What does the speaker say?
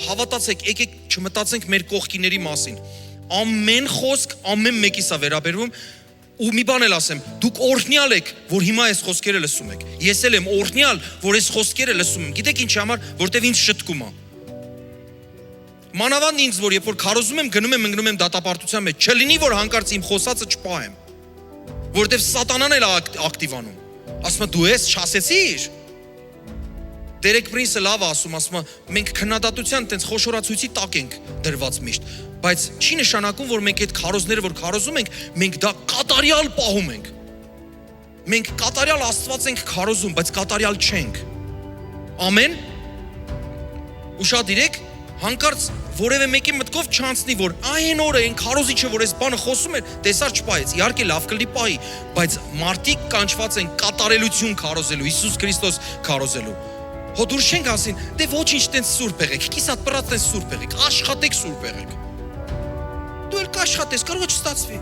հավատացեք, եկեք չմտածենք մեր կողքիների մասին։ Ամեն խոսք, ամեն մեկիս է վերաբերվում, ու մի բան էլ ասեմ, դուք օրհնյալ եք, որ հիմա այս խոսքերը լսում եք։ Ես էլ եմ օրհնյալ, որ այս խոսքերը լսում եմ։ Գիտեք ինչի համար, որտեվ ինձ շտկում է։ Մանավանդ ինձ, որ երբ որ քարոզում եմ, գնում եմ դատապարտության մեջ, չլինի, որ հանկարծ իմ խոսածը չպահեմ, որտեվ սատանան էլ է ակտիվանում։ Ասում է, դու ես չասեցիր։ Դերեկ Պրինսը լավ ասում, ասում է, մենք քննադատության տենց խոշորացույցի տակ ենք դրված միշտ, բայց չի նշանակում, որ մենք այդ քարոզները, որ քարոզում ենք, մենք դա կատարյալ պահում ենք։ Մենք կատարյալ Աստված ենք քարոզում, բայց կատարյալ չենք։ Ամեն։ Ուշադիրեք, հանկարծ որևէ մեկի մտքով չանցնի, որ այն օրը այն քարոզիչը, որ այս բանը խոսում էր, տեսար չպահեց, իհարկե լավ կլի պահի, բայց մարդիկ կանչված են կատարելություն քարոզելու, Հիսուս Քրիստոս քարոզելու։ Հո դուր չենք ասին, դե ոչինչ տենց սուրբ եղեք, կիսատ պրած տենց սուրբ եղեք, աշխատեք սուրբ եղեք։ Դու էլ կաշխատես, կարող է չստացվի։